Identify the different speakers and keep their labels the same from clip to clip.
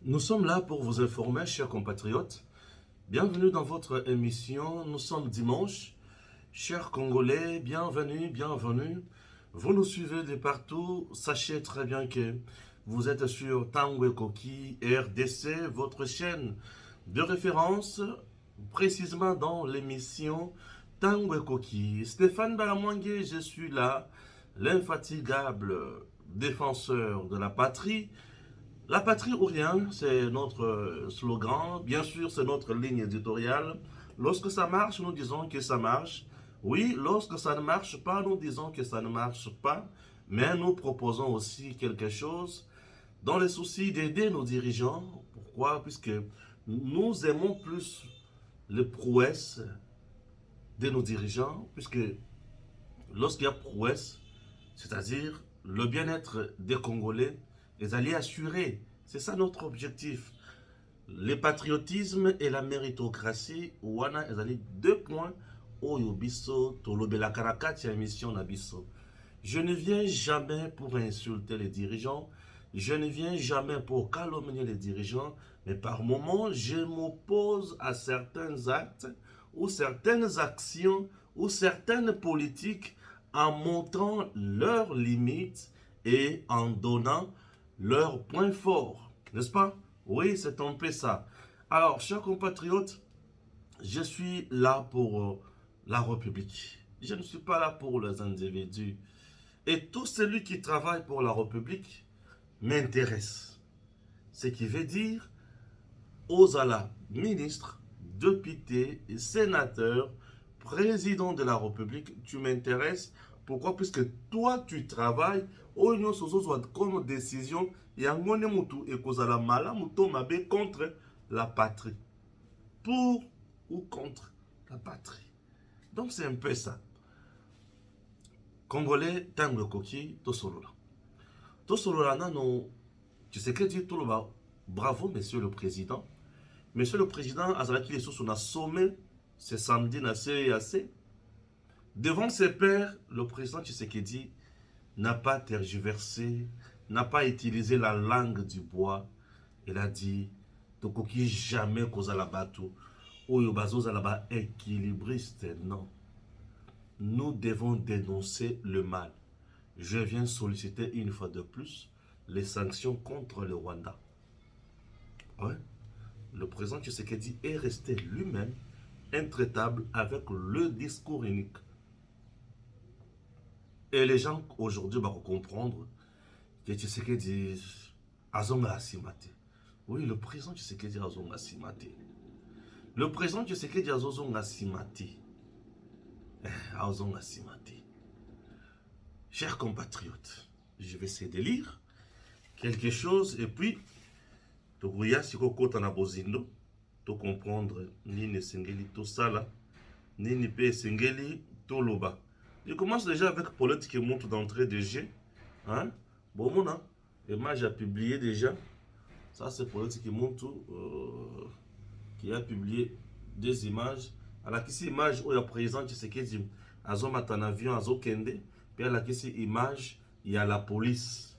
Speaker 1: Nous sommes là pour vous informer, chers compatriotes. Bienvenue dans votre émission. Nous sommes dimanche. Chers Congolais, bienvenue, bienvenue. Vous nous suivez de partout. Sachez très bien que vous êtes sur Tangwe Koki RDC, votre chaîne de référence, précisément dans l'émission Tangwe Koki. Stéphane Balamwangue, je suis là, l'infatigable défenseur de la patrie. La patrie ou rien, c'est notre slogan. Bien sûr, c'est notre ligne éditoriale. Lorsque ça marche, nous disons que ça marche. Oui, lorsque ça ne marche pas, nous disons que ça ne marche pas. Mais nous proposons aussi quelque chose dans le souci d'aider nos dirigeants. Pourquoi? Puisque nous aimons plus les prouesses de nos dirigeants, puisque lorsqu'il y a prouesse, c'est-à-dire le bien-être des Congolais, les alliés assurés. C'est ça notre objectif. Le patriotisme et la méritocratie, wana ezali deux points oyo biso tolobela karakati ya mission na biso. Je ne viens jamais pour insulter les dirigeants, je ne viens jamais pour calomnier les dirigeants, mais par moments, je m'oppose à certains actes ou certaines actions ou certaines politiques en montrant leurs limites et en donnant leurs points forts. N'est-ce pas? Oui, c'est un peu ça. Alors, chers compatriotes, je suis là pour la République. Je ne suis pas là pour les individus. Et tout celui qui travaille pour la République m'intéresse. Ce qui veut dire aux ala ministres, députés, sénateurs, président de la République, tu m'intéresses. Pourquoi? Puisque toi, tu travailles comme décision et contre la patrie. Pour ou contre la patrie. Donc c'est un peu ça. Congolais, tango koki, tosolola. Tosolola nano, tu sais que dit tout le bas. Bravo, monsieur le président. Monsieur le président, Azalaki les sous, on a sommé ce samedi na CEAC. Devant ses pairs, le président Tshisekedi n'a pas tergiversé, n'a pas utilisé la langue du bois. Il a dit, Tokoki jamais cause la bateau. Oyo bazo zalaba équilibriste, non. Nous devons dénoncer le mal. Je viens solliciter une fois de plus les sanctions contre le Rwanda. Ouais. Le président Tshisekedi est resté lui-même intraitable avec le discours unique. Et les gens aujourd'hui vont comprendre que Tshisekedi azonga asimate. Oui, le président Tshisekedi azonga asimate. Le président Tshisekedi azonga asimate. Azonga asimate. Chers compatriotes, je vais essayer de lire quelque chose et puis tokuya sikokota na bozindo to comprendre nini sengeli to sala nini pe sengeli to loba. Je commence déjà avec Paulette qui montre d'entrée de jeu. Hein? Bon, mon hein? Image a publié déjà. Ça, c'est Paulette qui montre, qui a publié des images. Alors, ici, image où il y a présent, tu sais qu'il dit, Azo matan avion, Azo kende. Puis, là, ici, image, il y a la police.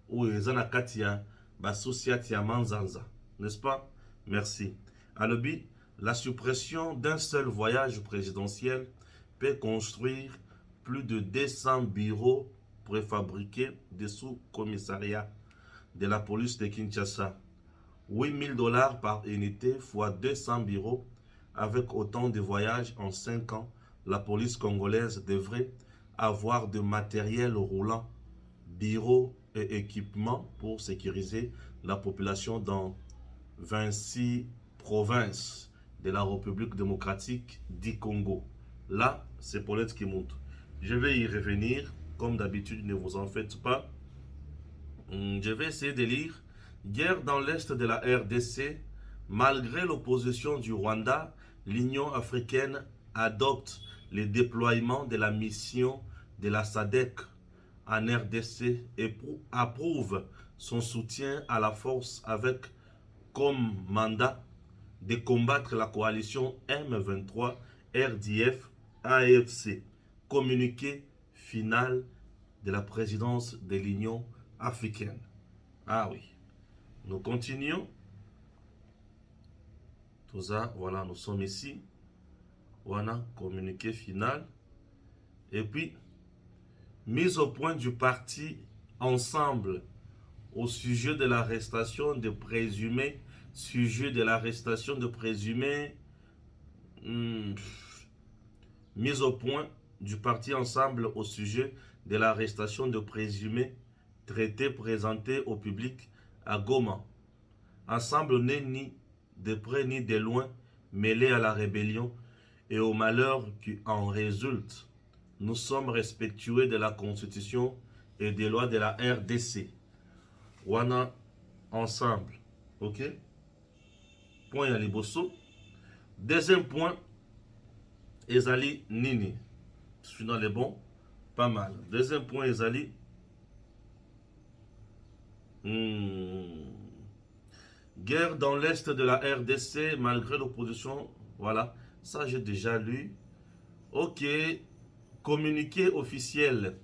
Speaker 1: Où il y a la katia, Bassosiat Manzanza. N'est-ce pas? Merci. Alobi, la suppression d'un seul voyage présidentiel peut construire plus de 200 bureaux préfabriqués des sous-commissariats de la police de Kinshasa. 8 000 $ par unité fois 200 bureaux. Avec autant de voyages en 5 ans, la police congolaise devrait avoir de matériel roulant, bureaux et équipements pour sécuriser la population dans 26 provinces de la République démocratique du Congo. Là, c'est Paulette qui montre. Je vais y revenir. Comme d'habitude, ne vous en faites pas. Je vais essayer de lire. Guerre dans l'est de la RDC. Malgré l'opposition du Rwanda, l'Union africaine adopte le déploiement de la mission de la SADC en RDC et approuve son soutien à la force avec comme mandat de combattre la coalition M23 RDF AFC. Communiqué final de la présidence de l'Union africaine. Ah oui. Nous continuons. Tout ça, voilà, nous sommes ici. Voilà, communiqué final. Et puis, mise au point du parti ensemble au sujet de l'arrestation de présumés. Sujet de l'arrestation de présumés. Mise au point du parti ensemble au sujet de l'arrestation de présumés. Traité présenté au public à Goma. Ensemble n'est ni de près ni de loin mêlé à la rébellion et au malheur qui en résulte. Nous sommes respectueux de la Constitution et des lois de la RDC. Wana ensemble. Ok? Point ya liboso. Deuxième point, Ezali Nini. Je suis dans les bons? Pas mal. Deuxième point, Ezali. Guerre dans l'est de la RDC malgré l'opposition. Voilà, ça j'ai déjà lu. Ok, communiqué officiel.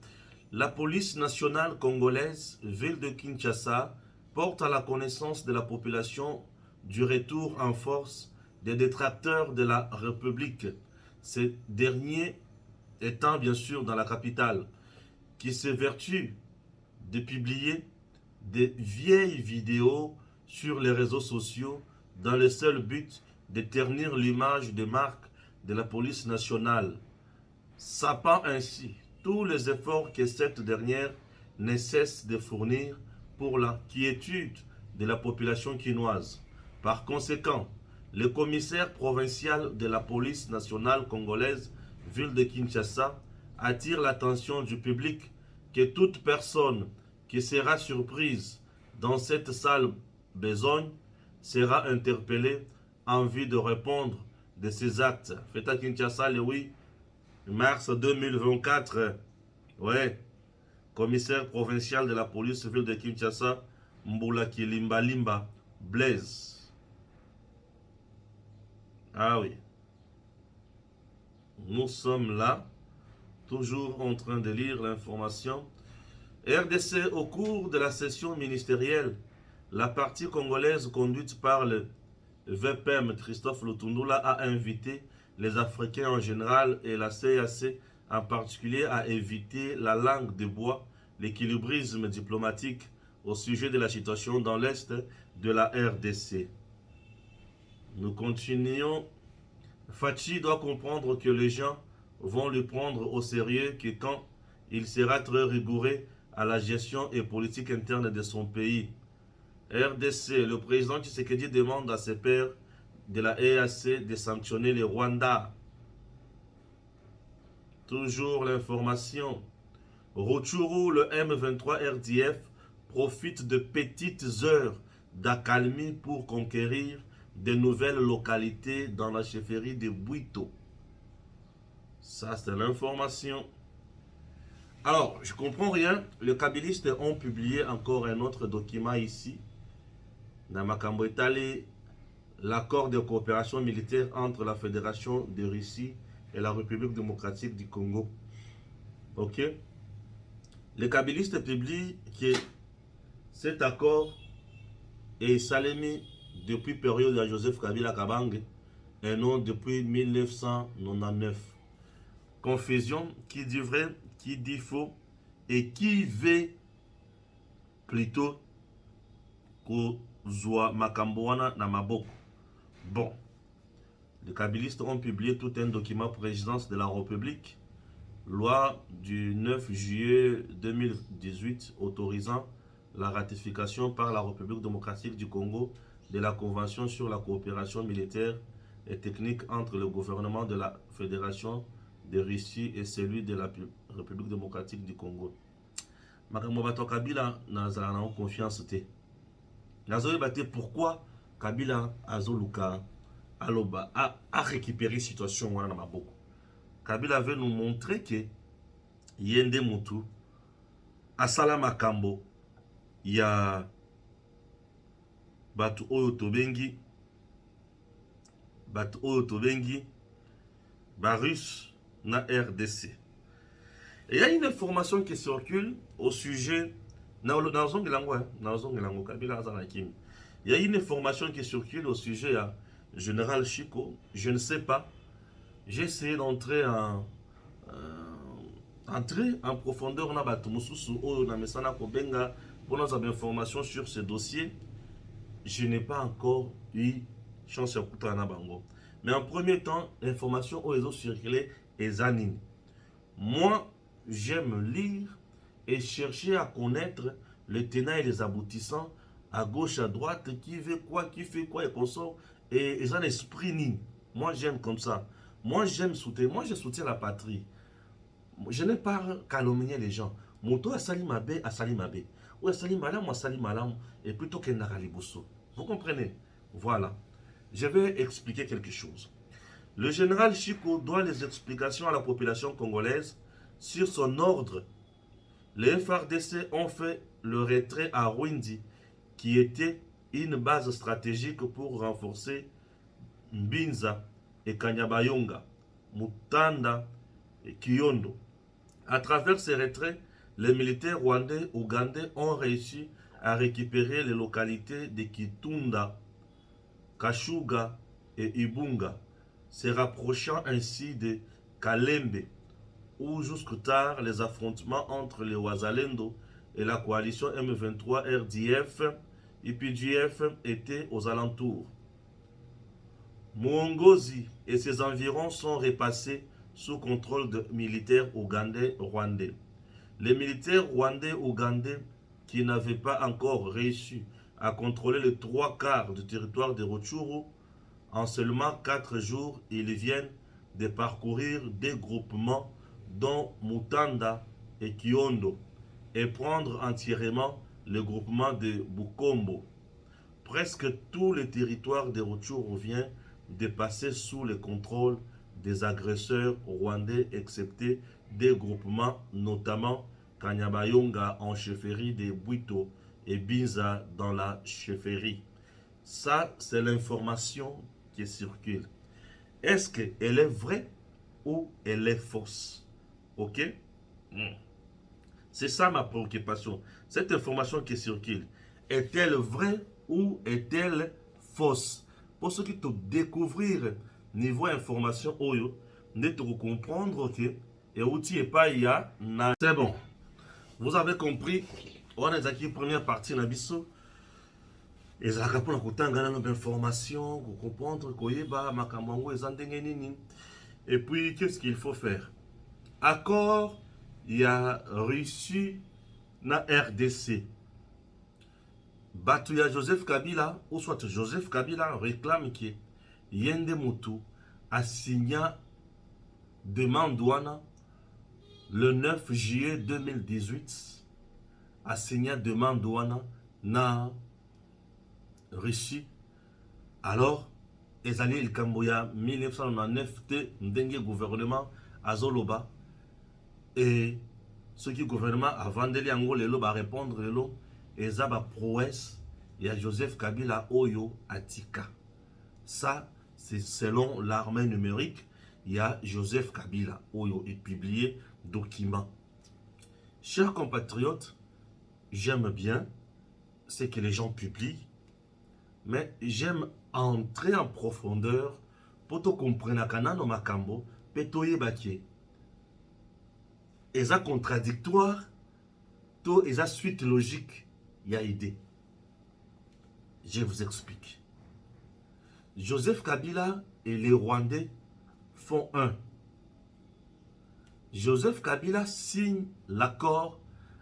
Speaker 1: La police nationale congolaise, ville de Kinshasa, porte à la connaissance de la population du retour en force des détracteurs de la République. Ces derniers étant bien sûr dans la capitale, qui s'évertuent de publier des vieilles vidéos sur les réseaux sociaux dans le seul but de ternir l'image de marque de la police nationale, sapant ainsi tous les efforts que cette dernière ne cesse de fournir pour la quiétude de la population quinoise. Par conséquent, le commissaire provincial de la police nationale congolaise, ville de Kinshasa, attire l'attention du public que toute personne qui sera surprise dans cette sale besogne sera interpellée en vue de répondre de ses actes. Fait à Kinshasa le 8 mars 2024. Ouais. Commissaire provincial de la police ville de Kinshasa, Mboula Kilimba Limba, Blaise. Ah oui. Nous sommes là, toujours en train de lire l'information. RDC, au cours de la session ministérielle, la partie congolaise conduite par le VPM Christophe Lutundula a invité les Africains en général et la CAC en particulier à éviter la langue de bois, l'équilibrisme diplomatique au sujet de la situation dans l'Est de la RDC. Nous continuons. Fachi doit comprendre que les gens vont le prendre au sérieux que quand il sera très rigoureux à la gestion et politique interne de son pays. RDC, le président Tshisekedi demande à ses pairs de la EAC de sanctionner le Rwanda. Toujours l'information. Rutshuru, le M23 RDF, profite de petites heures d'accalmie pour conquérir de nouvelles localités dans la chefferie de Bwito. Ça, c'est l'information. Alors, je comprends rien. Les kabylistes ont publié encore un autre document ici. Dans Makambo Etali, l'accord de coopération militaire entre la Fédération de Russie et la République démocratique du Congo. Ok? Les kabylistes publient que cet accord est salémé depuis la période de Joseph Kabila Kabange et non depuis 1999. Confusion, qui dit vrai, qui dit faux et qui veut plutôt kozwa makambo wana na maboko. Bon, les kabylistes ont publié tout un document présidence de la République, loi du 9 juillet 2018 autorisant la ratification par la République démocratique du Congo de la Convention sur la coopération militaire et technique entre le gouvernement de la Fédération de Russie et celui de la République démocratique du Congo. Makambo bato Kabila nazala na confiance te. Nazoyeba te pourquoi Kabila azoluka aloba a récupéré situation wana na maboko. Kabila veut nous montrer que yende mutu asala makambo ya batu oyo tobengi Barus na RDC. Et il y a une information qui circule au sujet il y a une information qui circule au sujet général Chico, je ne sais pas. J'ai essayé d'entrer en profondeur na bato mosusu oyo na mesana kobenga pour nos informations sur ce dossier. Je n'ai pas encore eu chance de écouter na bango. Mais en premier temps, l'information aux réseaux circulés est anine. Moi, j'aime lire et chercher à connaître les tenants et les aboutissants à gauche, à droite, qui veut quoi, qui fait quoi et consort. Et ils ont un esprit ni. Moi, j'aime comme ça. Moi, j'aime soutenir. Moi, je soutiens la patrie. Je n'ai pas calomnié les gens. Moto a sali mabe, a sali mabe. Ou a sali malam, a sali malam. Et plutôt qu'un naralibosso. Vous comprenez? Voilà. Je vais expliquer quelque chose. Le général Chico doit les explications à la population congolaise sur son ordre. Les FARDC ont fait le retrait à Rwindi, qui était une base stratégique pour renforcer Mbinza et Kanyabayonga, Mutanda et Kiyondo. À travers ces retraits, les militaires rwandais ougandais ont réussi à récupérer les localités de Kitunda, Kashuga et Ibunga, se rapprochant ainsi de Kalembe, où jusque tard les affrontements entre les Wazalendo et la coalition M23 RDF et PDF étaient aux alentours. Mwongozi et ses environs sont repassés sous contrôle de militaires ougandais-rwandais. Les militaires rwandais-ougandais qui n'avaient pas encore réussi à contrôler les 3/4 du territoire de Rutshuru, en seulement 4 jours, ils viennent de parcourir des groupements dont Mutanda et Kiondo et prendre entièrement le groupement de Bukombo. Presque tout le territoire de Rutshuru vient de passer sous le contrôle des agresseurs rwandais, excepté des groupements, notamment Kanyabayonga en chefferie de Bwito et Binza dans la chefferie. Ça, c'est l'information qui circule. Est-ce qu'elle est vraie ou elle est fausse? Ok? C'est ça ma préoccupation. Cette information qui circule, est-elle vraie ou est-elle fausse? Pour ceux qui te découvrir niveau information, ne te comprendre que et outil et pas il y a. C'est bon. Vous avez compris. On est aquí première partie na biso. Et ça pour la kutanga na information, comprendre koyeba makambo ezandenge nini. Et puis qu'est-ce qu'il faut faire? Accord, il y a Russie na RDC. Batuya Joseph Kabila, ou soit Joseph Kabila réclame que Yende Moutou a signé demande douane le 9 juillet 2018, a signé demande douane na Russie. Alors, les alliés il Camboya 1999 te ndenge gouvernement azoloba et ce qui gouvernement a vendu en lelo ba répondre lelo et ça ba prouesse il y a Joseph Kabila Oyo Atika. Ça c'est selon l'armée numérique, il y a Joseph Kabila Oyo et publié document. Chers compatriotes, j'aime bien ce que les gens publient, mais j'aime entrer en profondeur pour te comprendre kanano makambo petoye bakie. Et ça contradictoire, tout et ça suite logique, il y a idée. Je vous explique. Joseph Kabila et les Rwandais font un. Joseph Kabila signe l'accord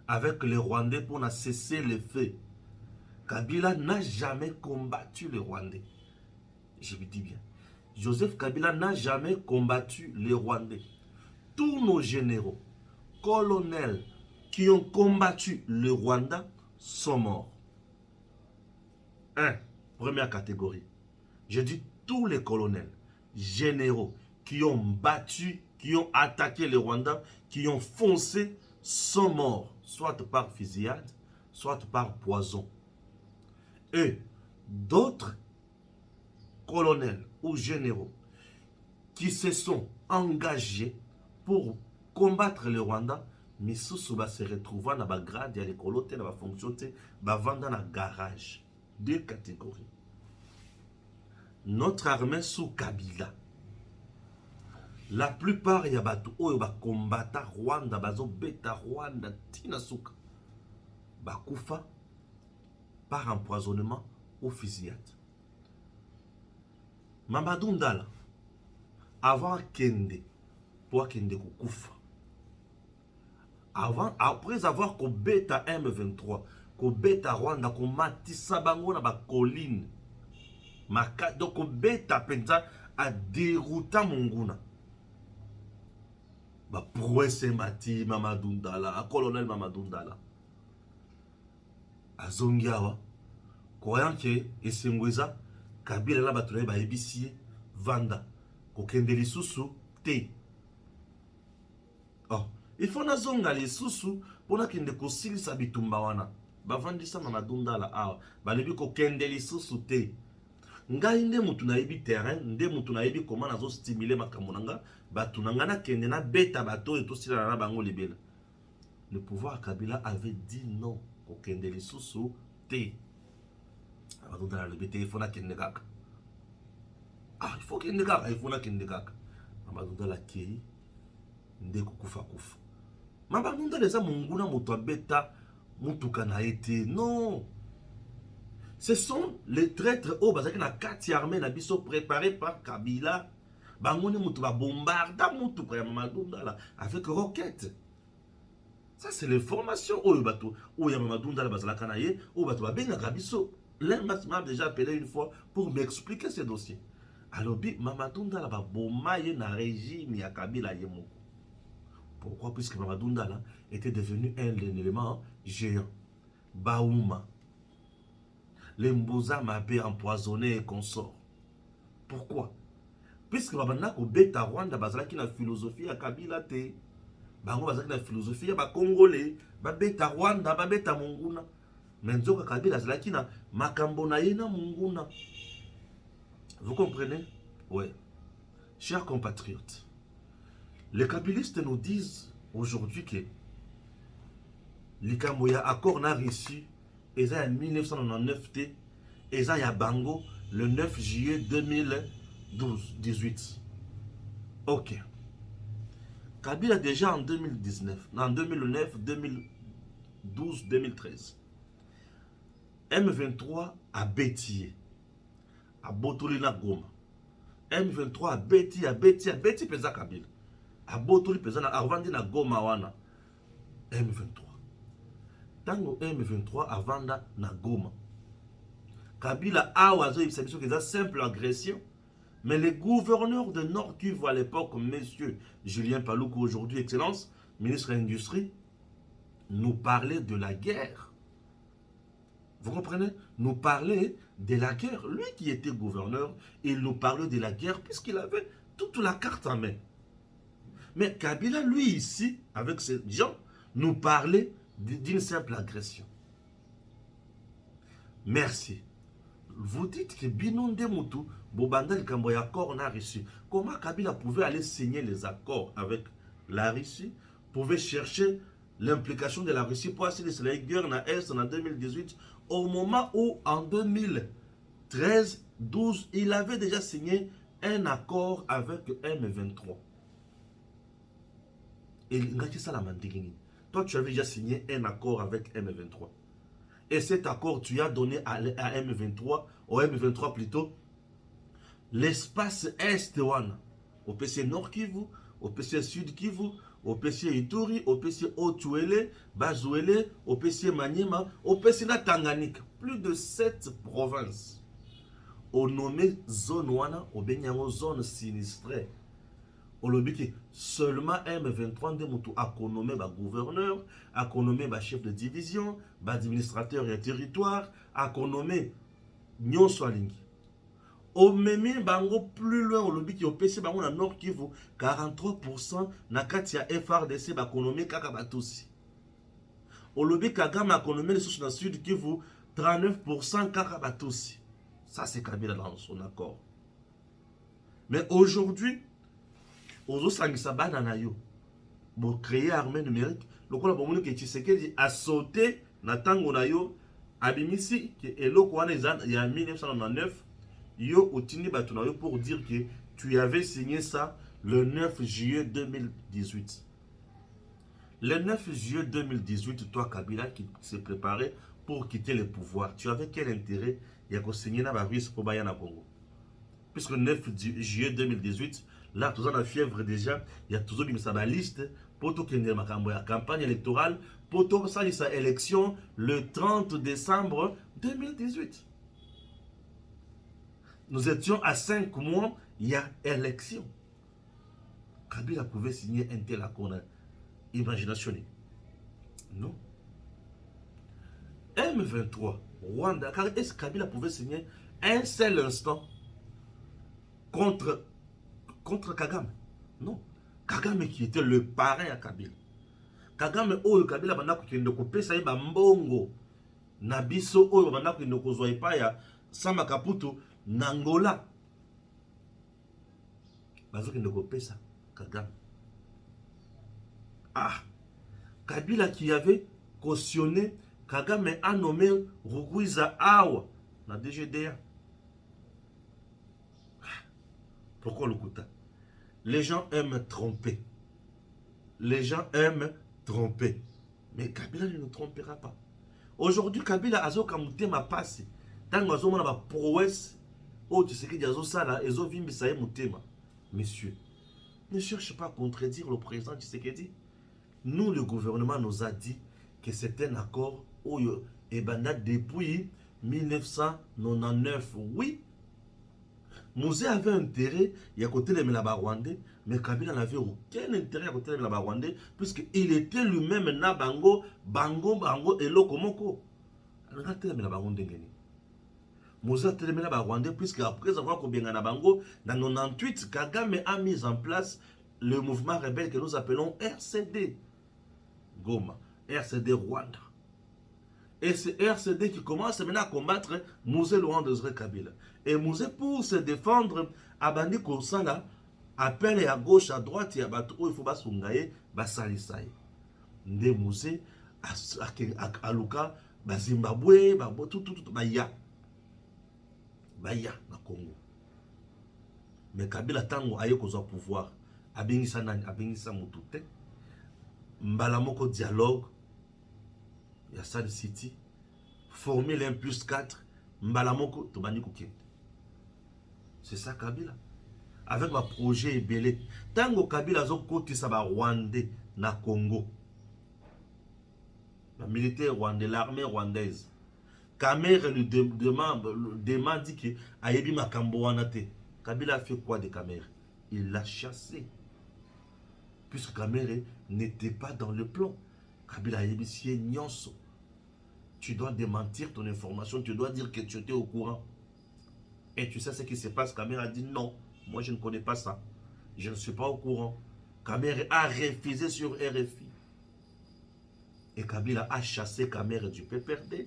Speaker 1: avec les Rwandais pour cesser les faits. Kabila n'a jamais combattu les Rwandais. Je vous dis bien. Joseph Kabila n'a jamais combattu les Rwandais. Tous nos généraux, colonels qui ont combattu le Rwanda sont morts. Première catégorie. Je dis tous les colonels, généraux qui ont battu, qui ont attaqué le Rwanda, qui ont foncé, sont morts, soit par fusillade, soit par poison. Et d'autres colonels ou généraux qui se sont engagés pour combattre le Rwanda, mais sous se retrouvent dans la grade, dans les colotes, dans la fonction, dans la garage. Deux catégories. notre armée sous Kabila. La plupart ya bato oyo ba combattant Rwanda bazo beta Rwanda tina suka bakufa par empoisonnement ou fusillade. Mamadou Ndala avant kende pour kende kukufa. Après avoir kobeta M23, kobeta Rwanda, komatisa bango na ba colline. Donc kobeta penza a dérouta monguna. Ba prouesse mati Mamadou Ndala, a colonel Mamadou Ndala. A zongiawa, croyant que esengweza Kabila la batule ba ebisi vanda. Kokende lisusu te. Oh, il faut na zonga lisusu pona kende kosilisa bitumba wana. Bavandisa Mamadou Ndala awa, balebi kokende lisusu te. Ngai nde mutu na yebi terrain, nde mutu na yebi comment nazo stimuler makambo nanga, batu nanga na kende na beta bato et tout sila na bango libela. Le pouvoir Kabila avait dit non, kokende lisusu te. Mamadou Ndala le bete il faut na kende kaka. Ah, il faut kende kaka, il faut na kende kaka. Mamadou Ndala kei nde kukufa kufa. Mamadou Ndala eza monguna moto abeta mutuka na été. Non. Ce sont les traîtres au bazaki na kati armée na biso préparés par Kabila. Bangoni mutu ba bombarda mutuka ya Mamadou Ndala avec roquette. Ça c'est les formations au bateau. Où ya Mamadou Ndala bazalaka na ye, au bateau ba benga biso. L'un m'a déjà appelé une fois pour m'expliquer ce dossier. Alors bi Mamadou Ndala ba bomaye na régime ya Kabila ye moko. Pourquoi? Puisque Mamadou Ndala était devenu un élément géant. Baouma. Les Mboza Mabé empoisonnés et consorts. Pourquoi? Puisque Babana Beta Rwanda bazalaki na philosophie ya Kabila te. Bango bazalaki na philosophie ya ba Congolais, ba beta Rwanda, ba beta Monguna. Menzoka Kabila bazalaki na makambo na ye na Monguna. Vous comprenez? Ouais. Chers compatriotes, les kabylistes nous disent aujourd'hui que likambo ya accord na reçu en 1999 t eza ya bango le 9 juillet 2018. Ok. Kabila déjà en 2019, en 2009, 2012, 2013. M23 a bétillé. A Botoli na Goma. M23 a béti pesa Kabila. A Botoli pesa na Arvandi na Goma wana. M23. Tango M23 avanda na Goma. Kabila awazo ibisabiso que c'est simple agression. Mais les gouverneurs de Nord Kivu à l'époque, monsieur Julien Paloukou, aujourd'hui Excellence, ministre de l'Industrie, nous parlait de la guerre. Vous comprenez? Nous parlait de la guerre. Lui qui était gouverneur, il nous parlait de la guerre puisqu'il avait toute la carte en main. Mais Kabila, lui ici, avec ces gens, nous parlait d'une simple agression. Merci. Vous dites que Binonde Moutou, Bobanda Likambo accord on a reçu. Comment Kabila pouvait aller signer les accords avec la Russie, pouvait chercher l'implication de la Russie pour essayer de la guerre en Est en 2018, au moment où en 2013-12, il avait déjà signé un accord avec M23. Et toi, tu avais déjà signé un accord avec M23. Et cet accord, tu as donné à M23, au M23 plutôt, l'espace Est, au PC Nord Kivu, au PC Sud Kivu, au PC Ituri, au PC Otuele, Bazuele, au PC Maniema, au PC Tanganyika. Plus de 7 provinces. Au nommé zone wana, au Benyango zone sinistrée. Au lobby seulement M23 de Moutou a nommé gouverneur, a nommé chef de division, administrateur et territoire, a nommé Nyon Swalingi. Au même bango plus loin au lobby qui au PC bango na Nord Kivu 43% na katia FRDC ba nommé Kakabatosi. Au lobby Kagame a nommé les sources dans Sud Kivu 39% Kakabatosi. Ça c'est Kabila dans son accord. Mais aujourd'hui Ozo sangisa bana na yo. Pour créer armée numérique, le quoi la bombe que Tshisekedi a sauté na tango na yo abimisi que eloko wana il y a 1999 yo otini bato na yo pour dire que tu avais signé ça le 9 juillet 2018. Le 9 juillet 2018, toi Kabila qui s'est préparé pour quitter le pouvoir, tu avais quel intérêt ya ko signer na ba russe pour baya na Congo? Puisque le 9 juillet 2018, là, tout ça la fièvre déjà, il y a toujours une liste pour tout la campagne électorale, pour tout ça, sa élection le 30 décembre 2018. Nous étions à 5 mois, il y a élection. Kabila pouvait signer un tel accord, imagination. Non. M23, Rwanda, est-ce que Kabila pouvait signer un seul instant contre Kagame? Non. Kagame qui était le parrain à Kabila. Kagame oyo Kabila banda kokende kopesa ye bambongo na biso oyo banda kokende kozwa epai ya Sama Kaputu na Angola. Bazokende kopesa Kagame. Ah, Kabila qui avait cautionné, Kagame a nommé Rugwiza Awa na DGDA. Pourquoi le Kouta? Les gens aiment tromper. Les gens aiment tromper. Mais Kabila ne nous trompera pas. Aujourd'hui, Kabila a zokamute ma passe. Tant que nous avons prouesse, oh, tu sais que Diazo Sala, et zo vimbi sa mutema. Messieurs, ne cherchez pas à contredire le président Tshisekedi. Nous, le gouvernement nous a dit que c'est un accord où et depuis 1999. Oui, Mosé avait intérêt à côté de la Rwandais, mais Kabila n'avait aucun intérêt à côté de la Rwandais, puisqu'il était lui-même na bango et lokomoko. Mosé a télé la Rwandais, puisqu'après avoir combien na bango, dans 98, Kagame a mis en place le mouvement rebelle que nous appelons RCD. Goma, RCD Rwanda. Et c'est RCD qui commence maintenant à combattre Mosé Laurent Désiré Kabila. Et Mosé, pour se défendre, a bandi Kosala, appelle à gauche, à droite, il y a il faut basungaye, basalisaye. Nde Mosé, à Luka, Zimbabwe, tout, Baya, na Congo. Mais Kabila tango aye kozo pouvoir, abingisa nani, abingisa mutute, mbalamoko dialogue, il y a Sad City, formule 1+4, mbalamoko tobani kokende. C'est ça Kabila. Avec ma projet belé. Tango Kabila zo koti sa ba Rwandais na Congo. La militaire rwandais, l'armée rwandaise. Kamer lui demande dit que ayebi makambo wana te. Kabila a fait quoi de Kamer? Il l'a chassé. Puisque Kamer n'était pas dans le plan. Kabila ayebi siye nyonso. Tu dois démentir ton information, tu dois dire que tu étais au courant. Et tu sais ce qui se passe. Kamer a dit non, moi je ne connais pas ça. Je ne suis pas au courant. Kamer a refusé sur RFI. Et Kabila a chassé Kamer du PPRD.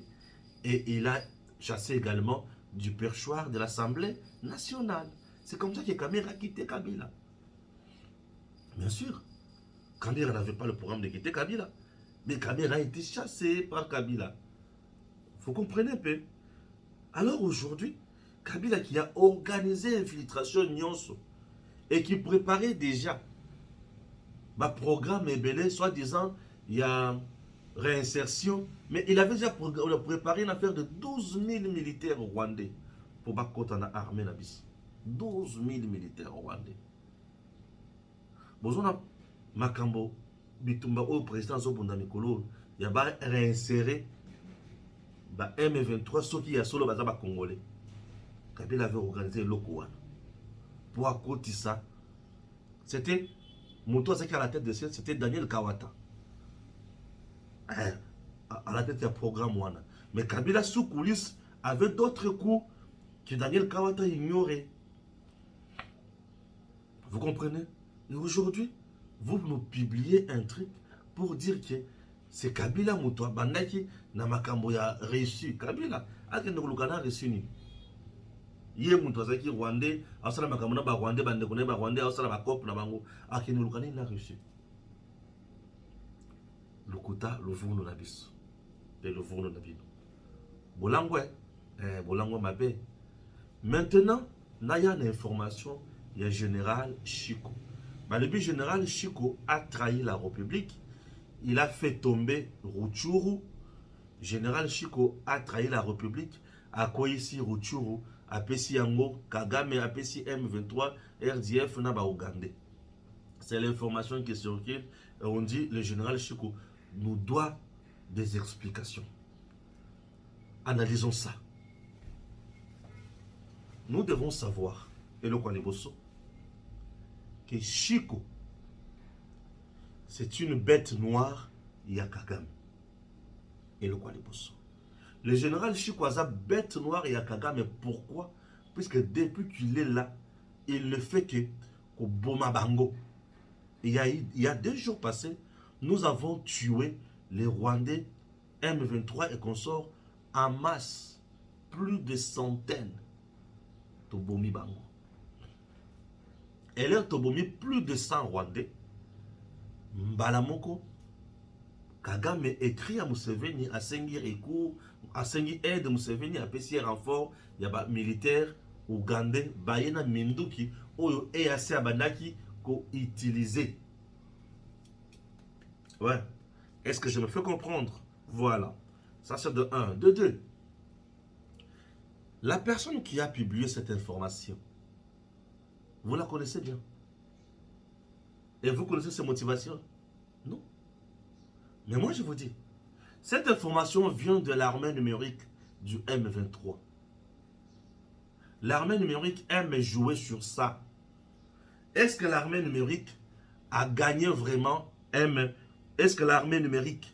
Speaker 1: Et il a chassé également du perchoir de l'Assemblée nationale. C'est comme ça que Kamer a quitté Kabila. Bien sûr, Kamer n'avait pas le programme de quitter Kabila. Mais Kamer a été chassé par Kabila. Vous comprenez un peu? Alors aujourd'hui, Kabila qui a organisé l'infiltration Nyonso et qui préparait déjà ma programme belé, soi-disant, il y a réinsertion, mais il avait déjà préparé une affaire de 12 000 militaires rwandais pour battre dans l'armée. 12 000 militaires rwandais. Bon, on a Makambo, Bitumba, au président Zobunda Mikolo, il y a réinséré M23, ceux qui y a solo bazaba congolais. Kabila avait organisé l'Okouan. Pour accoter ça, c'était, Moutou qui à la tête de ça, c'était Daniel Kawata. À la tête du programme Wana. Mais Kabila sous coulisses avait d'autres coups que Daniel Kawata ignorait. Vous comprenez? Et aujourd'hui, vous nous publiez un truc pour dire que c'est Kabila Moutoua Bandaki na makambo ya réussi. Kabila a réussi ni. Yé Moutoua Zaki Rwandais, asala makambo na ba Rwandais bandekone ba Rwandais asala ba cop na bango akini lukana na réussi. Lukuta lovuno na biso. Pe lovuno na bino. Bolangwe bolangwe mabe. Maintenant, il y a une information, il y a général Chico. Le général Chico a trahi la République, il a fait tomber Rutshuru. Général Chico a trahi la République, a quoi ici Rutshuru, a Pessi Yango, Kagame, a Pessi M23, RDF, Naba Ougandais. C'est l'information qui circule et on dit le général Chico nous doit des explications. Analysons ça. Nous devons savoir, et le Kwaliboso, que Chico, c'est une bête noire, Yakagame. Et le Kwaliboso. Le général Chico a bête noire, Yakagame, pourquoi? Puisque depuis qu'il est là, il ne fait que Boma Bango. Il y a 2 jours passés, nous avons tué les Rwandais M23 et consorts en masse, plus de centaines. Tobomi Bango. Et là, Tobomi, plus de 100 Rwandais. Mbalamoko, Kagame écrit à Museveni, à Sengi Rikou, à Sengi aide Museveni, à Pessi renfort, il y a des militaires ougandais, Bayena Minduki, Oyo et assez Abanaki, qu'on utilisait. Ouais. Est-ce que je me fais comprendre? Voilà. Ça c'est de 1. De 2. La personne qui a publié cette information, vous la connaissez bien. Et vous connaissez ses motivations? Non. Mais moi je vous dis, cette information vient de l'armée numérique du M23. L'armée numérique aime jouer sur ça. Est-ce que l'armée numérique a gagné vraiment Est-ce que l'armée numérique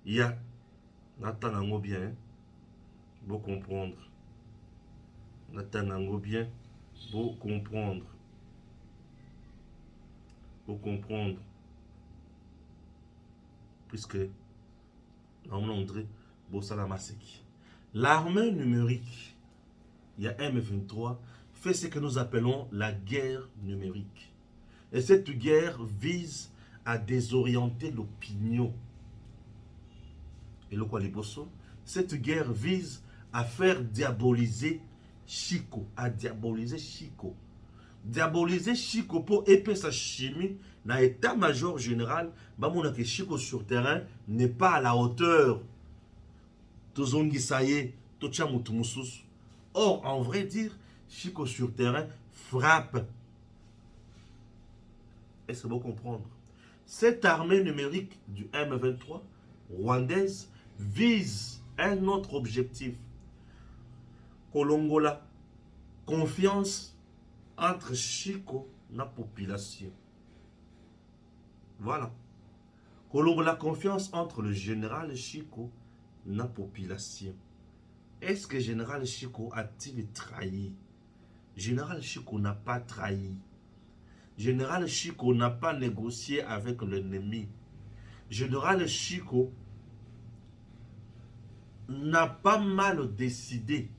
Speaker 1: il y a Nathan bien, vous comprendre. Nathan bien, vous comprendre. Vous comprendre. Puisque, André, l'armée numérique, il y a M23, fait ce que nous appelons la guerre numérique. Et cette guerre vise à désorienter l'opinion. Et le Kwaliboso, cette guerre vise à faire diaboliser Chico, à diaboliser Chico. Diaboliser Chico pour épaisser sa chimie dans l'état-major général, que Chico sur terrain n'est pas à la hauteur. Or, en vrai dire, Chico sur terrain frappe. Est-ce que vous comprendre? Cette armée numérique du M23 rwandaise vise un autre objectif. Kolongola, confiance entre Chico et la population. Voilà. Kolongola, confiance entre le général Chico et la population. Est-ce que le général Chico a-t-il trahi? Général Chico n'a pas trahi. Général Chico n'a pas négocié avec l'ennemi. Général Chico n'a pas mal décidé.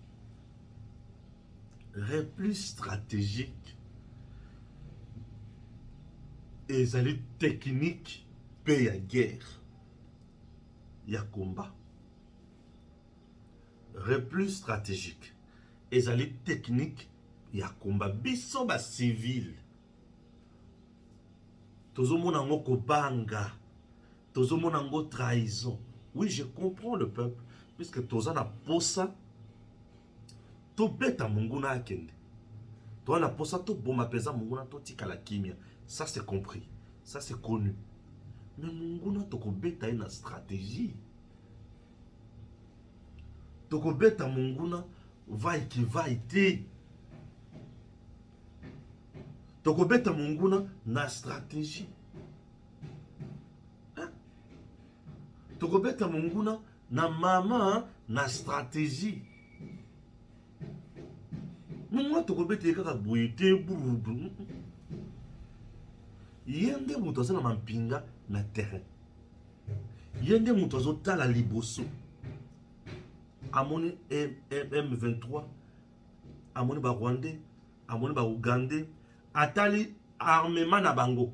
Speaker 1: Repli stratégique et les techniques paient la guerre. Il y a combat. Repli stratégique et les techniques, il y a combat. Biso ba civil. Tozomona ngo kobanga. Tozomona ngo trahison. Oui, je comprends le peuple. Puisque tozana posa. To beta munguna akende. Tozana posa to boma pesa munguna to tika la kimia. Ça c'est compris. Ça c'est connu. Mais munguna toko beta une stratégie. Toko beta munguna vai qui va été. Toko beta munguna na stratégie. Hein? Toko beta munguna na mama na stratégie. Munguna toko beta kaka boyete buru. Yende muto azana mampinga na terrain. Yende muto azotala liboso. Amoni M23, amoni ba Rwandais, amoni ba Ougandais, atali armement na bango.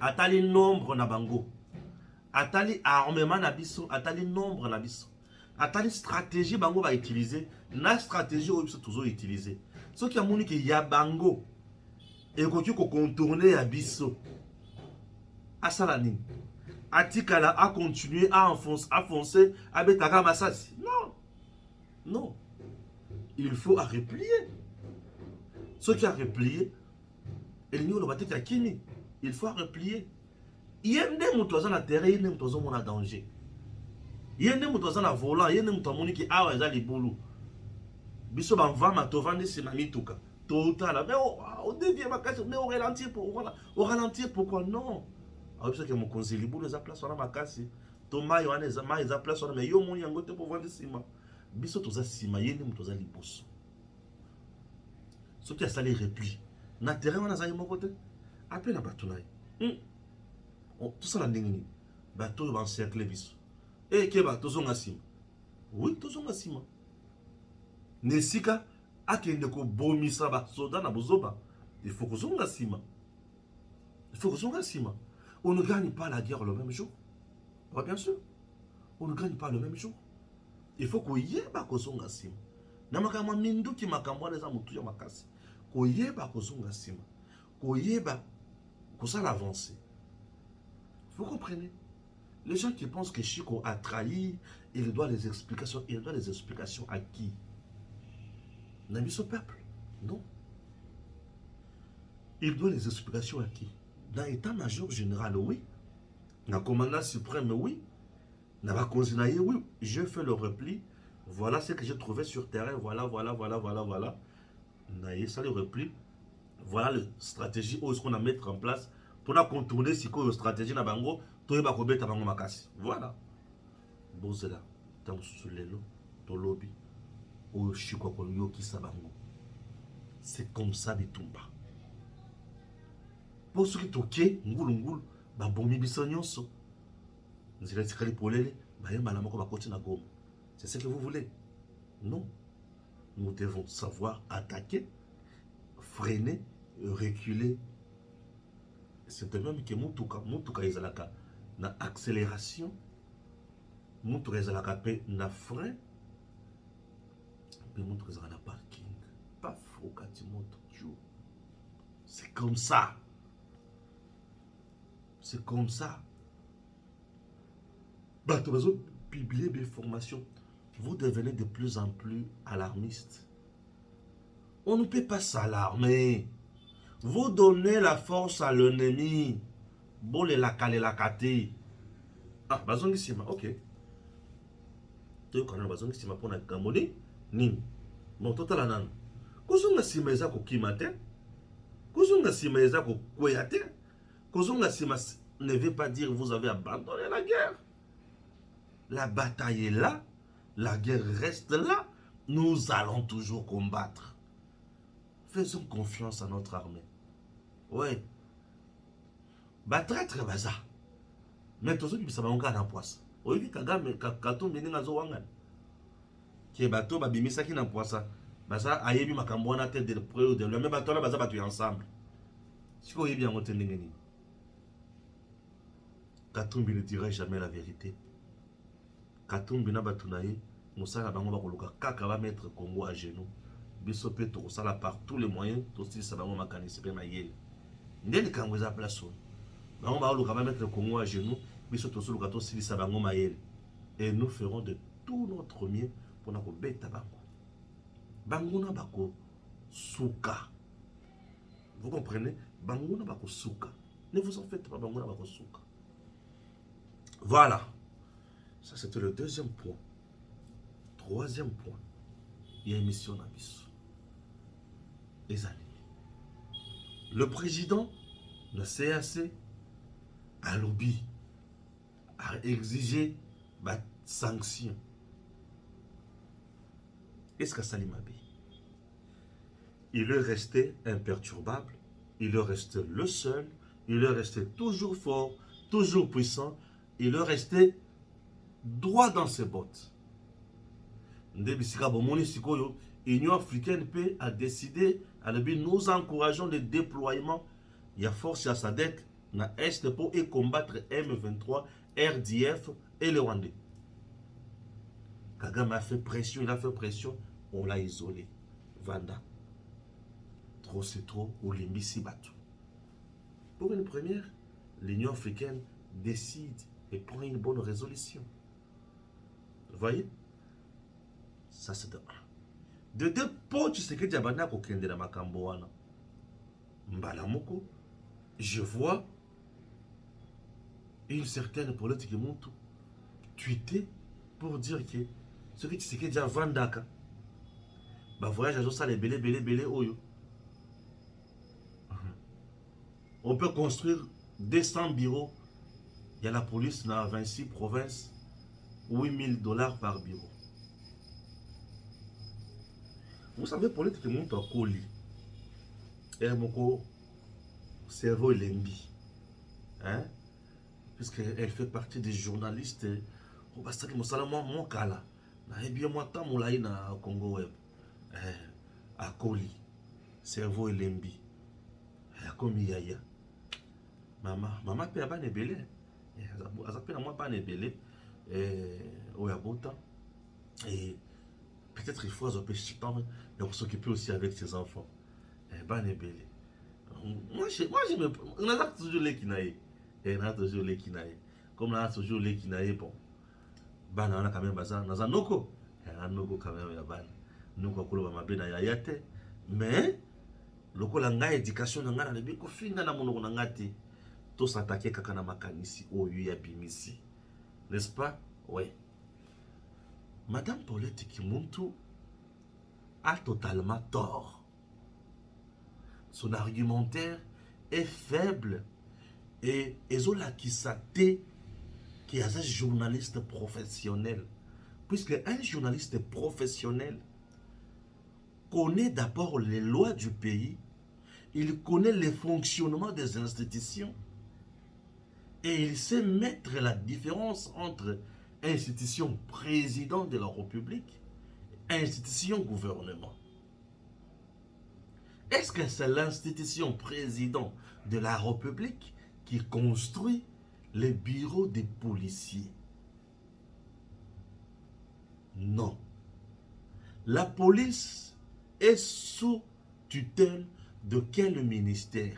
Speaker 1: Atali nombre na bango. atali armement na biso, atali nombre na biso, atali stratégie bango va utiliser, na stratégie oyo biso tozo utiliser. Ce qui a moni que ya bango et ko contourner ya biso. Asala nini? Atikala a continuer à foncer avec Taka Masasi. Non. Non. Il faut à replier. Ce qui a replié, il faut à replier. Il y a des gens qui sont dans terrain, il y a des gens qui sont en danger. Il y a des gens qui sont en volant, il y a des gens qui sont en train de boulot. Biso ban vama to vendre c'est mamituka. Total. Mais on devient mais on ralentit pour voilà. On ralentit pourquoi non? Alors parce que mon conseil libre les place on a makasi. Thomas Yohane zama les place on mais yo mon yango te pour vendre ciment. Biso toza ciment yene mutoza liboso. Ce qui a salé repli. Na terrain on a zaï mon côté. Appelle na batunai. Tout ça la ndengini. Bateau va encercler biso. Eh keba tozonga ciment. Oui, tozonga ciment. Nesika akende ko bomisa ba soda na bozoba. Il faut que zonga ciment. Il faut que zonga ciment. On ne gagne pas la guerre le même jour. Ouais, bien sûr. On ne gagne pas le même jour. Il faut qu'on y ait ko zonga ciment. Na makama mindu ki makambo les amutu ya makasi. Ko yeba ko zonga ciment. Ko yeba ko ça l'avancer. Vous comprenez? Les gens qui pensent que Chico a trahi, il doit les explications. Il doit les explications à qui? N'a mis au peuple? Non. Il doit les explications à qui? Dans l'état-major général, oui. Dans le commandant suprême, oui. Dans la conseiller, oui. Je fais le repli. Voilà ce que j'ai trouvé sur terrain. Voilà. Ça le repli. Voilà la stratégie où est-ce qu'on a mettre en place pour contourner si quoi stratégie na bango. Toyeba ko beta bango makasi. Voilà. Bozela. Tant sous lelo. To lobby. O Chico Yoki Sabango. C'est comme ça Bitumba. Pour ceux qui toquent, ngulu, ba bombi bisonyonso. Nous allons tirer pour les c'est ce que vous voulez? Non. Nous devons savoir attaquer, freiner, reculer. C'est même que Moutuka Izalaka na accélération, Moutuka Izalaka pe na frein. Parking. Pas faux, c'est comme ça. C'est comme ça. Publier des formations. Vous devenez de plus en plus alarmiste. On ne peut pas s'alarmer. Vous donnez la force à l'ennemi. Bon, la kate. Ah, bazongi sima, ok. Tu connais bazongi sima pour la Gamoni? Nini mon total anan kozonga sima eza ko kimate kozonga sima eza ko kweyate kozonga sima ne veut pas dire vous avez abandonné la guerre. La bataille est là, la guerre reste là, nous allons toujours combattre. Faisons confiance à notre armée. Ouais. Bah très bazar. Mais tous ceux qui savent encore en poisse. Oui, Kagame katon beninga zo wangan. Qui est bateau, babimisa qui n'a pas ça. Basa ayebi makambo na tête de près ou de le même bateau là, basa batu ensemble. Si vous voyez bien monter n'engeni. Katumbi ne dirait jamais la vérité. Katumbi na batunaye, musala bango bakoluka kaka va mettre Congo à genoux. Biso pe to sala par tous les moyens, to si ça bango makanisi pe na yele. Ndeni kango za place on. Bango bakoluka va mettre Congo à genoux, biso to suluka to si ça bango mayele. Et nous ferons de tout notre mieux pour na ko beta bango. Banguna bako souka. Vous comprenez? Banguna bako souka. Ne vous en faites pas, banguna bako souka. Voilà. Ça c'était le deuxième point. Troisième point. Il y a une mission d'Abyss. Les amis. Le président de CAC a lobby, a exigé des sanctions. Est-ce que Salim Abé? Il est resté imperturbable, il est resté le seul, il est resté toujours fort, toujours puissant, il est resté droit dans ses bottes. L'Union africaine a décidé, nous encourageons le déploiement, il y a force à sa dette, na Est pour combattre M23, RDF et les Rwandais. Kagame a fait pression, il a fait pression, on l'a isolé. Vanda. Trop c'est trop, ou Limbisi Batu. Pour une première, l'Union africaine décide et prend une bonne résolution. Vous voyez? Ça c'est de un. De deux, pour tu sais que Diabana kokende na makambo wana. Mbala moko, je vois une certaine politique montou tweeter pour dire que ce que tu sais que déjà Vandaka, bah voyage à ça les belé oyo. On peut construire 200 bureaux. Il y a la police dans 26 provinces, $8,000 par bureau. Vous savez, politique monte en colis. Et mon cerveau lembi. Hein? Puisqu'elle fait partie des journalistes. On va saluer mon kala. Na bien moi tant moulay na Congo web. À colis. Cerveau lembi. Comme yaya. Maman peut avoir des belés. Elle peut avoir des belés. Et peut-être il faut empêcher de s'occuper aussi avec ses enfants. Moi, on a toujours les kinaïs. On a toujours les kinaïs. Comme on a toujours les kinaïs, bon. On a quand même bazar. On a noko. On a noko quand même. Noko kolo ba mabena ya yate. Mais, loko la nga éducation na nga na lebi ko finga na monoko na ngati. To s'attaquer kaka na makanisi oyo ya bimisi. N'est-ce pas? Ouais. Madame Paulette Kimuntu a totalement tort. Son argumentaire est faible et Ezola Kisate, qui est un journaliste professionnel, puisque un journaliste professionnel connaît d'abord les lois du pays, il connaît le fonctionnement des institutions et il sait mettre la différence entre institution président de la République et institution gouvernement. Est-ce que c'est l'institution président de la République qui construit les bureaux des policiers? Non. La police est sous tutelle de quel ministère?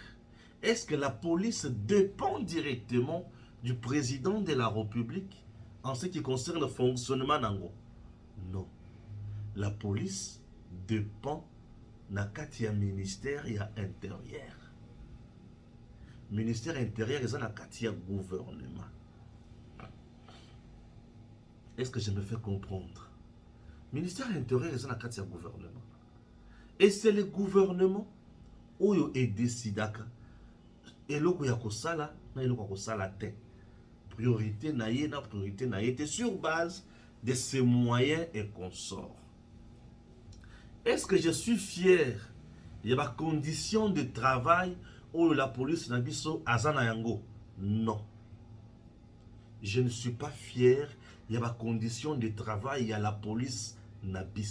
Speaker 1: Est-ce que la police dépend directement du président de la République en ce qui concerne le fonctionnement d'Ango? Non. La police dépend de ministère et intérieur. Ministère intérieur et un gouvernement. Est-ce que je me fais comprendre? Ministère intérieur et un gouvernement. Et c'est le gouvernement où il décide et là où il y a kosala na il kosala te. Priorité na priorité na été sur base de ses moyens et consorts. Est-ce que je suis fier? Il y a des conditions de travail où la police n'a pas azana yango. Non. Je ne suis pas fier. Il y a des conditions de travail, il y a la police n'a pas.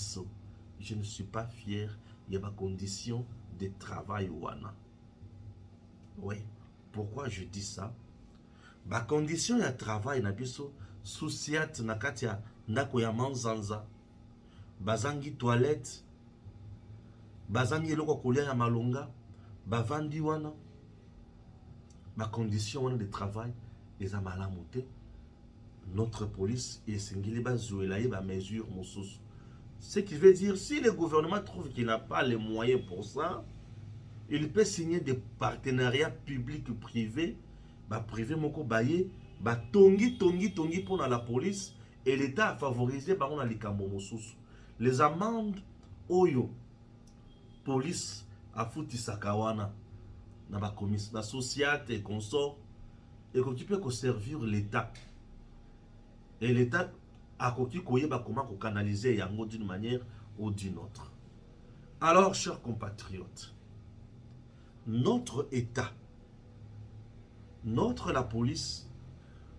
Speaker 1: Je ne suis pas fier. Il y a des conditions de travail wana. Oui. Pourquoi je dis ça? Les conditions de travail n'a pas souciat na katia ndako ya manzanza. Bazangi toilette. Bazangi eloko kolia ya malonga. Bavandi wana. Ma condition de travail les amalamoté. Notre police et singili bazouelaye ba mesure mosusu. Ce qui veut dire si le gouvernement trouve qu'il n'a pas les moyens pour ça, il peut signer des partenariats publics-privés, bah privé moko baye, bah tongi pour la police et l'État a favorisé bah on a likambo mosusu. Les amendes oyo police a fouti sakawana na ba commission na société et consort et que tu peux servir l'État. Et l'État a comment canaliser yango d'une manière ou d'une autre. Alors, chers compatriotes, notre État, la police,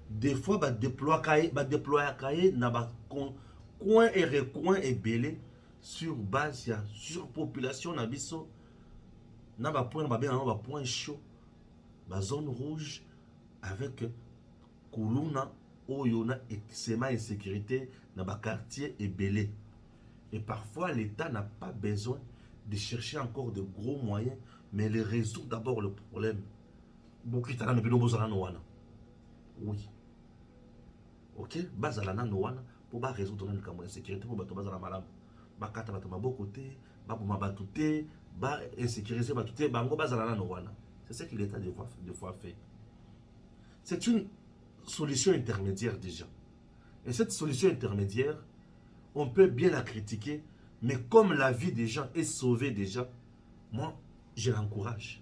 Speaker 1: des fois, va déployer dans coin et recoin et belé sur base de surpopulation na biso, na ba point chaud, ba zone rouge avec Kuluna où il y a extrêmement insécurité dans les quartiers et belé. Et parfois, l'État n'a pas besoin de chercher encore de gros moyens, mais il résout d'abord le problème. Oui. Ok? Bazalana Noana, pour résoudre l'insécurité, pour bazala malade. Bakata batama bokote, babuma batute, ba insécuriser batute, bango bazalana Noana. C'est ce que l'État devra faire. C'est une solution intermédiaire déjà. Et cette solution intermédiaire, on peut bien la critiquer, mais comme la vie des gens est sauvée déjà, moi, je l'encourage.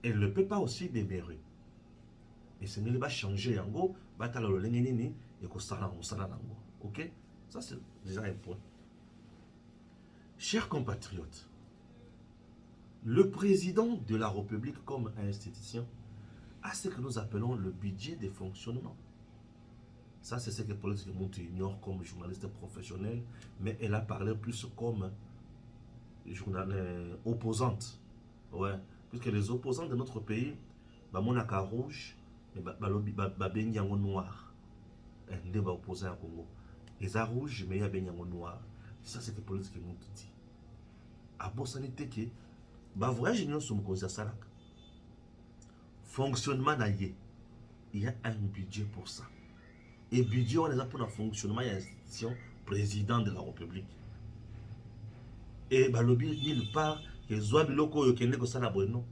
Speaker 1: Elle ne peut pas aussi demeurer. Et ce n'est pas changer en gros, batala le lengenini et que ça nango. Ok? Ça c'est déjà un point. Chers compatriotes, le président de la République comme institution a ce que nous appelons le budget de fonctionnement. Ça, c'est ce que Police Monte ignore comme journaliste professionnel, mais elle a parlé plus comme opposante. Ouais. Puisque les opposants de notre pays, monaka rouge, bengi yango noir. Nde ba opposant à Congo. Les rouge, mais il y a bengi yango noir. Ça, c'est que Police Monte dit. A bossanité que, voyage nous sommes comme ça. Fonctionnement naïe. Il y a un budget pour ça. Et budget, on les a pour le fonctionnement et l'institution président de la République. Et lobby nulle part que Zoa Biloko Yokende Kosala Bueno.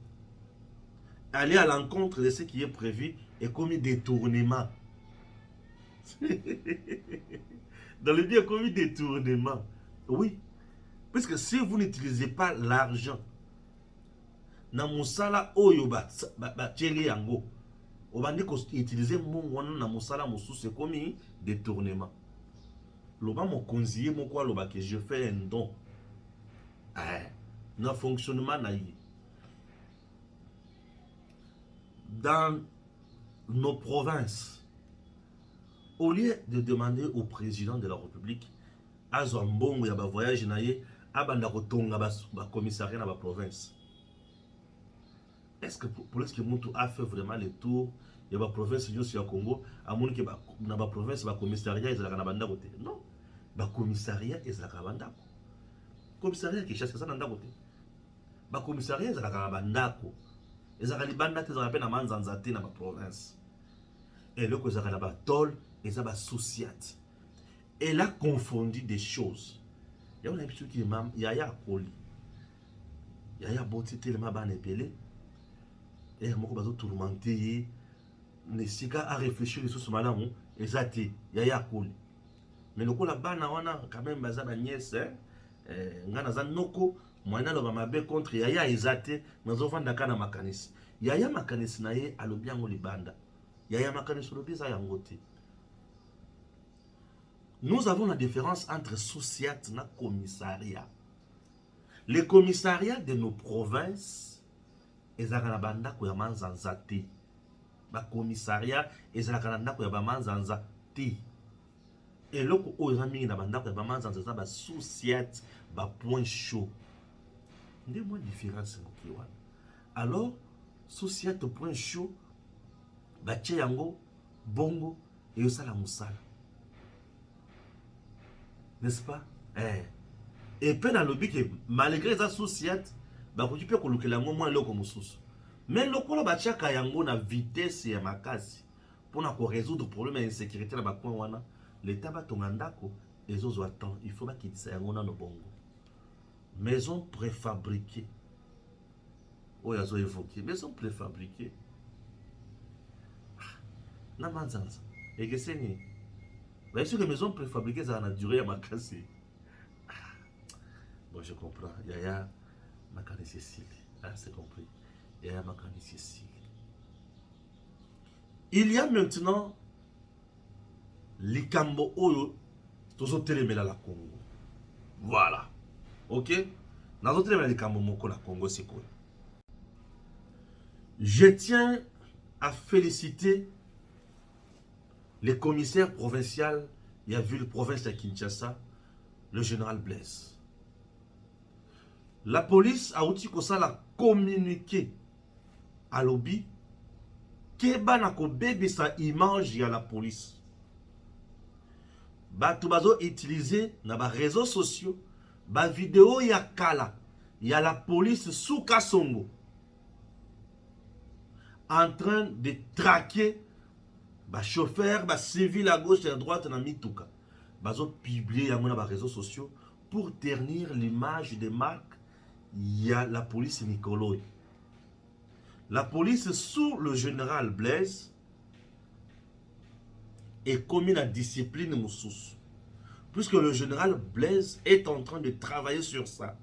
Speaker 1: Aller à l'encontre de ce qui est prévu et commis détournement. Dans le bien commis détournement. Oui. Parce que si vous n'utilisez pas l'argent, na musala oyo ba tcheli yango. On va dire qu'utiliser mon na musala musu c'est comme détournement. Loba mon conseiller mon quoi loba que je fais un don. Na fonctionnement naïe. Dans nos provinces, au lieu de demander au président de la République à Zambongo ya ba voyage naïe abanda kotonga ba commissariat na ba province. Est-ce que pour ce que Moutou a fait vraiment le tour de la province du Congo, à mon que dans la province, le commissariat est à la côté. Non, le commissariat est à la banda. Le commissariat qui chasse ça dans la côté. Le commissariat est à la banda. Et ça les bandes qui sont à manzanzate dans la province. Et le que la batole et ça va souciat. Elle a confondu des choses. Il y a un épisode qui m'a il y a Koli. Il y a Boti tellement ban épelé. Et moko bazo tourmenté ne sika à réfléchir sur ce malamu ezati yaya cool mais le la bana wana quand même baza ba nièce ngana za noko mwana lo mabe contre yaya ezati nazo vanda kana makanisi yaya makanisi na ye alobi yango libanda yaya makanisi lobi za yango te. Nous avons la différence entre sociat na commissariat. Les commissariats de nos provinces ezalaka na bandako ya manzanza te. Ba commissariat ezalaka na ndako ya ba manzanza te. Eloko oyo eza mingi na bandako ya ba manzanza eza ba sociat ba point chaud. Nde mwa différence moki wana. Alors sociat point chaud batie yango bongo et osala musala. N'est-ce pas? Et puis dans le but que malgré ça sociat bakoki pe kolukela ngo mwa loko mususu. Mais lokola bachaka yango na vitesse ya makasi pour na ko résoudre problème d'insécurité na bakon wana, l'état ba tonga ndako ezozo attend, il faut ba kitisa yango na no bongo. Maison préfabriquée. Oh yazo évoqué, maison préfabriquée. Na manzanza. Et que c'est ni. Bien sûr que maison préfabriquée ça a duré à makasi. Bon, je comprends. Yaya Makane Cécile. Ah, c'est compris. Il y a Makane Cécile. Il y a maintenant Likambo Oyo. Tozo telemela la Congo. Voilà. Ok? Nazo telemela Likambo Moko la Congo, c'est quoi? Je tiens à féliciter les commissaires provinciaux. Il y a vu le province de Kinshasa, le général Blaise. La police a aussi communiqué à Lobby keba na kobebisa image ya la police. Bato bazo utiliser na ba réseaux sociaux ba vidéo ya kala ya la police sous Kasongo en train de traquer ba chauffeur, ba civil à gauche et à droite na mituka. Bazo publier yango na ba réseaux sociaux pour ternir l'image de marque ya la police Nicolo. La police sous le général Blaise est commis la discipline Moussous. Puisque le général Blaise est en train de travailler sur ça.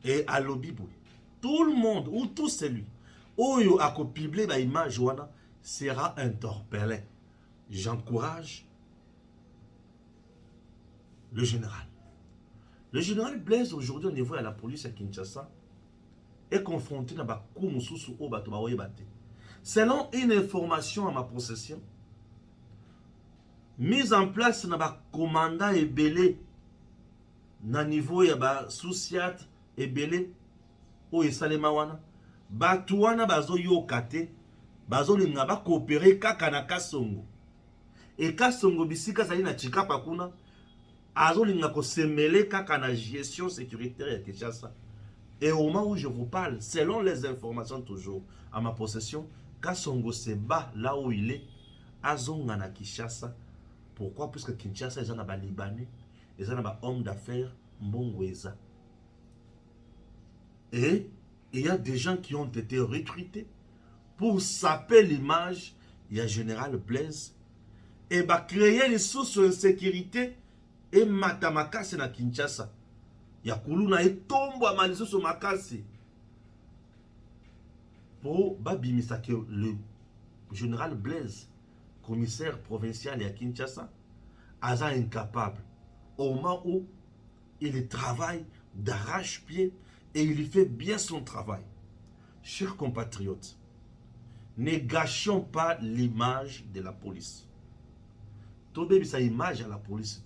Speaker 1: Et à l'Obibou, tout le monde, ou tout celui, où a publié l'image sera interpellé. J'encourage le général. Le général Blaise, aujourd'hui, au niveau de la police à Kinshasa, est confronté à un coup Moussous au bateau. Selon une information à ma possession, mise en place na ba commandant ebele na niveau ya ba souciat ebele o esalema wana batu wana bazo yokate bazo linga ba coopérer kaka na Kasongo e Kasongo bisika zali na Chikapa kuna azo linga ko semele kaka na gestion sécuritaire ya Kinshasa. Et au moment où je vous parle, selon les informations toujours à ma possession, Kasongo se bat là où il est à Zonga na Kinshasa. Pourquoi? Puisque Kinshasa, ils ont des Libanais, ils ont des hommes d'affaires, Mbongweza. Et il y a des gens qui ont été recrutés pour saper l'image, il y a Général Blaise, et bah créer les sources d'insécurité et Matamakasi na Kinshasa. Il y a Kuluna et Tombo à Malisoso Makasi. Pour Babimisa que le Général Blaise, commissaire provincial à Kinshasa, Aza incapable. Au moment où il travaille d'arrache-pied et il fait bien son travail. Chers compatriotes, ne gâchons pas l'image de la police. Tobé sa image à la police.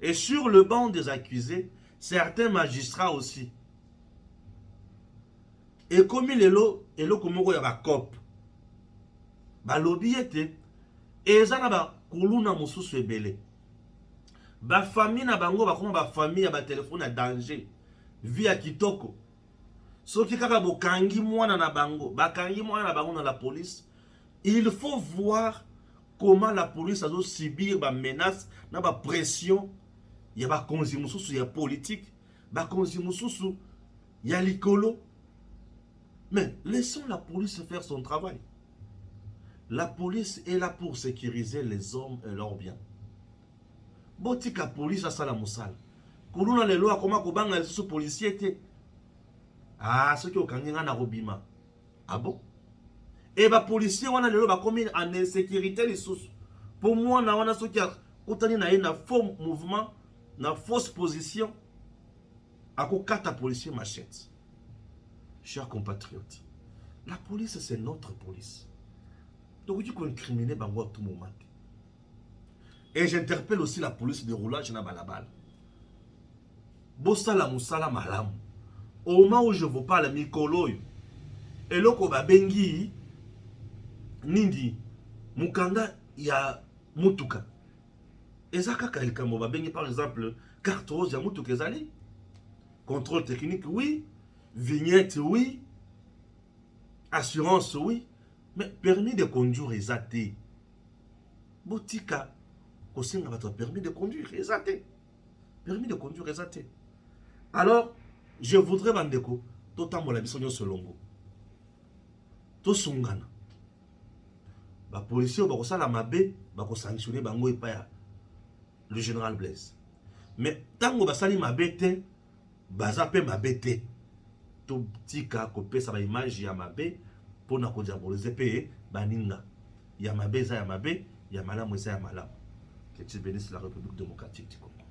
Speaker 1: Et sur le banc des accusés, certains magistrats aussi. Et comme il est là, il y a un cop. Ba lobby était. Et ça na kuluna mususu ebele. Ba famille na bango ba koma ba famille ba téléphone à danger. Via kitoko. Soki kaka bokangi mwana na bango, bakangi mwana na bango na la police. Il faut voir comment la police a dû subir ba menace na ba pression. Il y a ba konzi mususu, il y a politique, ba konzi mususu, il y a l'icolo. Mais laissons la police faire son travail. La police est là pour sécuriser les hommes et leurs biens. Botika police a ça la moussale. Kuluna les lois comment kobanga les sous policiers étaient. Ah, ceux qui ont gagné na robima. Ah bon? Et bah policiers on a les lois comme en insécurité les sous. Pour moi na wana ceux qui a koutani na faux mouvement, na fausse position. Ako kata policier machette. Chers compatriotes, la police c'est notre police. Donc, tu peux incriminer Bango à tout moment. Et j'interpelle aussi la police de roulage na balabal. Bossa la moussala malam. Au moment où je vous parle, Mikoloy, et loko babengi, Nindi, Mukanda, ya Mutuka. Et Zaka Kalikamo babengi par exemple, carte rose ya Mutuka Zali. Contrôle technique, oui. Vignette, oui. Assurance, oui. Mais permis de conduire exaté. Botika, kosenga votre permis de conduire exaté. Permis de conduire exaté. Alors, je voudrais bandeko, totambo la bisonyo solongo. To sungana. Ba policier ba ko sala mabe, ba ko sanctionner bango e pa le général Blaise. Mais tango ba sali mabe te, baza pe mabe te. To tika ko pesa ba image ya mabe. Pour na diaboliser payer baninga ya mabe za ya mabe ya malamu za ya malamu. Que tu bénisses la République démocratique du Congo.